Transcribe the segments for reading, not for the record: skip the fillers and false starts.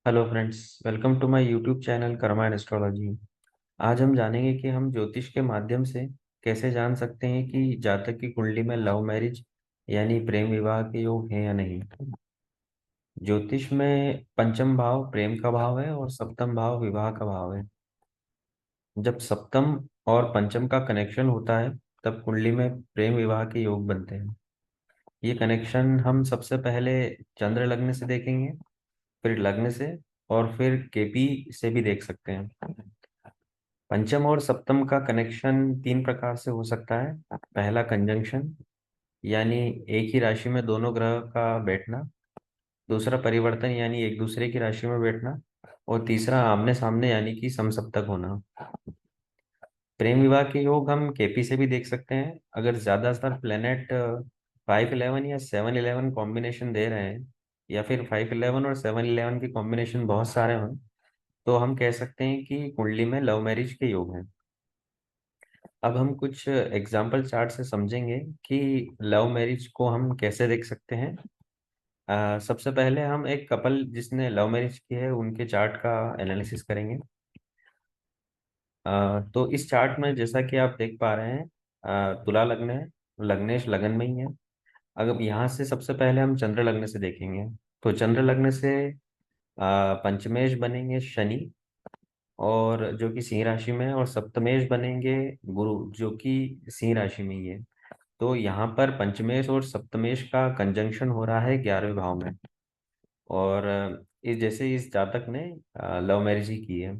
Hello friends, welcome to my YouTube channel karma and astrology. आज हम जानेंगे कि हम ज्योतिष के माध्यम से कैसे जान सकते हैं कि जातक की कुंडली में लव मैरिज यानी प्रेम विवाह के योग हैं या नहीं। ज्योतिष में पंचम भाव प्रेम का भाव है और सप्तम भाव विवाह का भाव है। जब सप्तम और पंचम का कनेक्शन होता है तब कुंडली में प्रेम विवाह के योग बनते हैं। ये कनेक्शन हम सबसे पहले चंद्र लग्न से देखेंगे, फिर लग्न से, और फिर केपी से भी देख सकते हैं। पंचम और सप्तम का कनेक्शन तीन प्रकार से हो सकता है। पहला कंजंक्शन, यानी एक ही राशि में दोनों ग्रह का बैठना। दूसरा परिवर्तन, यानी एक दूसरे की राशि में बैठना। और तीसरा आमने सामने, यानी कि समसप्तक होना। प्रेम विवाह के योग हम केपी से भी देख सकते हैं। अगर ज्यादातर प्लेनेट 511 या 711 कॉम्बिनेशन दे रहे हैं, या फिर 511 और 711 की कॉम्बिनेशन बहुत सारे हों, तो हम कह सकते हैं कि कुंडली में लव मैरिज के योग हैं। अब हम कुछ एग्जाम्पल चार्ट से समझेंगे कि लव मैरिज को हम कैसे देख सकते हैं। सबसे पहले हम एक कपल जिसने लव मैरिज की है उनके चार्ट का एनालिसिस करेंगे। तो इस चार्ट में जैसा कि आप देख पा रहे हैं, तुला लग्न है, लग्नेश लगन में ही है। अगर यहाँ से सबसे पहले हम चंद्र लग्न से देखेंगे, तो चंद्र लग्न से पंचमेश बनेंगे शनि, और जो कि सिंह राशि में है, और सप्तमेश बनेंगे गुरु, जो कि सिंह राशि में ही है। तो यहाँ पर पंचमेश और सप्तमेश का कंजंक्शन हो रहा है 11वें भाव में। और इस जैसे इस जातक ने लव मैरिज ही की है।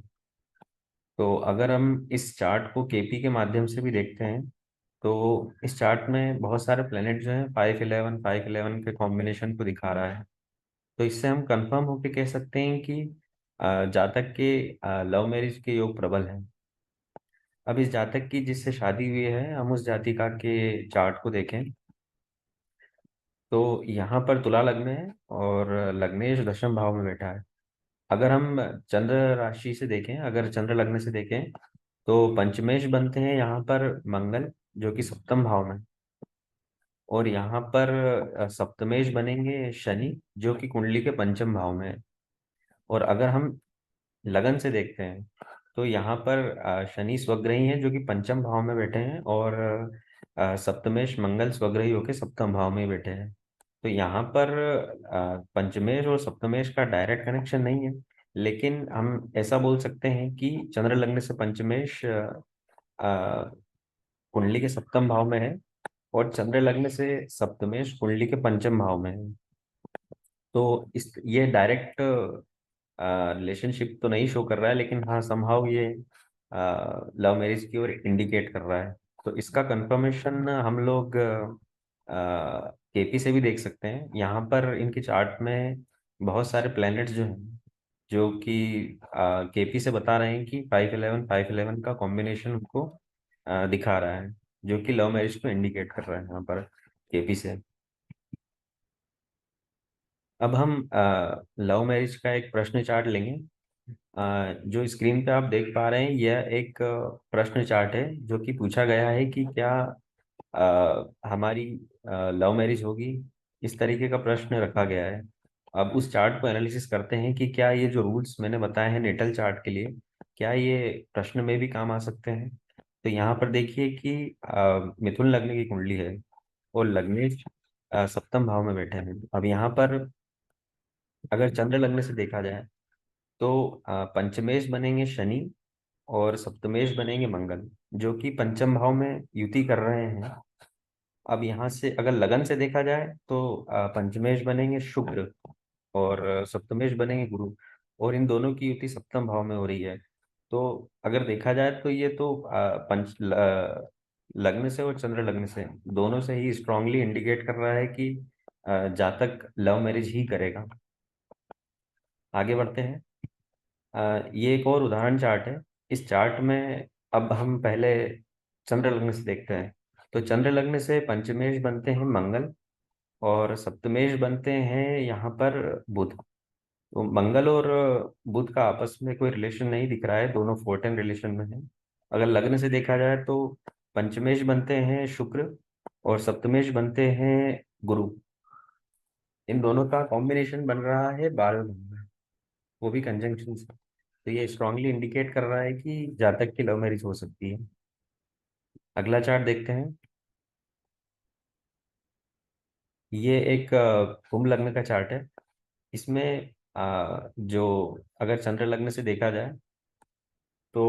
तो अगर हम इस चार्ट को केपी के माध्यम से भी देखते हैं, तो इस चार्ट में बहुत सारे प्लेनेट जो हैं 511 के कॉम्बिनेशन को दिखा रहा है। तो इससे हम कंफर्म होकर कह सकते हैं कि जातक के लव मैरिज के योग प्रबल हैं। अब इस जातक की जिससे शादी हुई है, हम उस जातिका के चार्ट को देखें, तो यहाँ पर तुला लग्न है और लग्नेश दशम भाव में बैठा है। अगर हम चंद्र राशि से देखें, अगर चंद्र लग्न से देखें, तो पंचमेश बनते हैं यहाँ पर मंगल, जो कि सप्तम भाव में। और यहाँ पर सप्तमेश बनेंगे शनि, जो कि कुंडली के पंचम भाव में है। और अगर हम लगन से देखते हैं, तो यहाँ पर शनि स्वग्रही हैं जो कि पंचम भाव में बैठे हैं, और सप्तमेश मंगल स्वग्रही होकर सप्तम भाव में बैठे हैं। तो यहाँ पर पंचमेश और सप्तमेश का डायरेक्ट कनेक्शन नहीं है, लेकिन हम ऐसा बोल सकते हैं कि चंद्र लग्न से पंचमेश कुंडली के सप्तम भाव में है, और चंद्र लग्न से सप्तमेश कुंडली के पंचम भाव में है। तो इस ये डायरेक्ट रिलेशनशिप तो नहीं शो कर रहा है, लेकिन हाँ समहाउ ये लव मैरिज की ओर इंडिकेट कर रहा है। तो इसका कंफर्मेशन हम लोग केपी से भी देख सकते हैं। यहाँ पर इनके चार्ट में बहुत सारे प्लैनेट्स जो हैं, जो कि केपी से बता रहे हैं कि 511 का कॉम्बिनेशन उनको दिखा रहा है, जो कि लव मैरिज को इंडिकेट कर रहा है यहाँ पर केपी से। अब हम लव मैरिज का एक प्रश्न चार्ट लेंगे। जो स्क्रीन पे आप देख पा रहे हैं, यह एक प्रश्न चार्ट है जो कि पूछा गया है कि क्या हमारी लव मैरिज होगी। इस तरीके का प्रश्न रखा गया है। अब उस चार्ट को एनालिसिस करते हैं कि क्या ये जो रूल्स मैंने बताए हैं नेटल चार्ट के लिए, क्या ये प्रश्न में भी काम आ सकते हैं। तो यहाँ पर देखिए कि मिथुन लग्न की कुंडली है, और लग्नेश सप्तम भाव में बैठे हैं। अब यहाँ पर अगर चंद्र लग्न से देखा जाए, तो पंचमेश बनेंगे शनि, और सप्तमेश बनेंगे मंगल, जो कि पंचम भाव में युति कर रहे हैं। अब यहाँ से अगर लगन से देखा जाए, तो पंचमेश बनेंगे शुक्र, और सप्तमेश बनेंगे गुरु, और इन दोनों की युति सप्तम भाव में हो रही है। तो अगर देखा जाए तो ये तो लग्न से और चंद्र लग्न से दोनों से ही स्ट्रांगली इंडिकेट कर रहा है कि जातक लव मैरिज ही करेगा। आगे बढ़ते हैं। ये एक और उदाहरण चार्ट है। इस चार्ट में अब हम पहले चंद्र लग्न से देखते हैं। तो चंद्र लग्न से पंचमेश बनते हैं मंगल, और सप्तमेश बनते हैं यहाँ पर बुध। तो मंगल और बुध का आपस में कोई रिलेशन नहीं दिख रहा है, दोनों फोर्टन रिलेशन में है। अगर लग्न से देखा जाए, तो पंचमेश बनते हैं शुक्र, और सप्तमेश बनते हैं गुरु। इन दोनों का कॉम्बिनेशन बन रहा है 12वें भाव में। वो भी कंजंक्शन से। तो ये स्ट्रांगली इंडिकेट कर रहा है कि जातक की लव मैरिज हो सकती है। अगला चार्ट देखते हैं। ये एक कुंभ लग्न का चार्ट है। इसमें जो अगर चंद्र लग्न से देखा जाए तो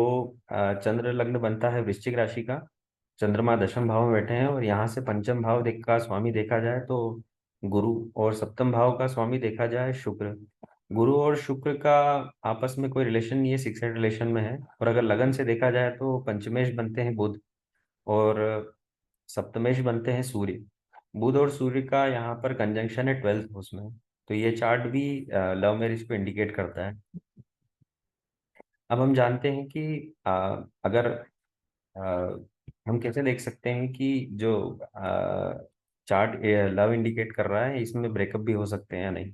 चंद्र लग्न बनता है वृश्चिक राशि का। चंद्रमा दशम भाव में बैठे हैं, और यहाँ से पंचम भाव का स्वामी देखा जाए तो गुरु, और सप्तम भाव का स्वामी देखा जाए शुक्र। गुरु और शुक्र का आपस में कोई रिलेशन नहीं है, सिक्सेड रिलेशन में है। और अगर लगन से देखा जाए तो पंचमेश बनते हैं बुध, और सप्तमेश बनते हैं सूर्य। बुध और सूर्य का यहाँ पर कंजंक्शन है 12th हाउस में। तो ये चार्ट भी लव मैरिज को इंडिकेट करता है। अब हम जानते हैं कि अगर अ, हम कैसे देख सकते हैं कि जो चार्ट लव इंडिकेट कर रहा है इसमें ब्रेकअप भी हो सकते हैं या नहीं।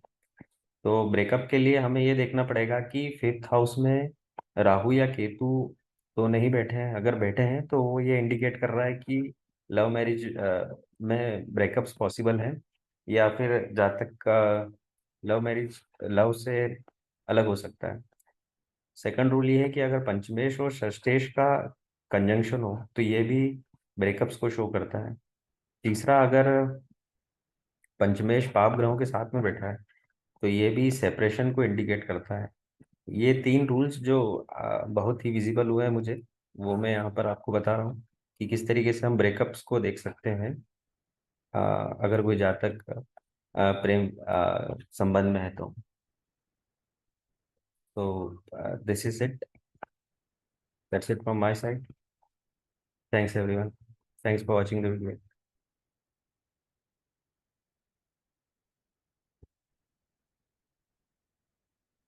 तो ब्रेकअप के लिए हमें ये देखना पड़ेगा कि 5th हाउस में राहु या केतु तो नहीं बैठे हैं। अगर बैठे हैं तो वो ये इंडिकेट कर रहा है कि लव मैरिज में ब्रेकअप्स पॉसिबल हैं, या फिर जातक का लव मैरिज लव से अलग हो सकता है। सेकंड रूल ये है कि अगर पंचमेश और षष्ठेश का कंजंक्शन हो तो ये भी ब्रेकअप्स को शो करता है। तीसरा, अगर पंचमेश पाप ग्रहों के साथ में बैठा है तो ये भी सेपरेशन को इंडिकेट करता है। ये तीन रूल्स जो बहुत ही विजिबल हुए हैं मुझे, वो मैं यहाँ पर आपको बता रहा हूँ कि किस तरीके से हम ब्रेकअप्स को देख सकते हैं अ, अगर कोई जातक प्रेम संबंध में है तो this is it, that's it from my side. Thanks everyone, thanks for watching the video.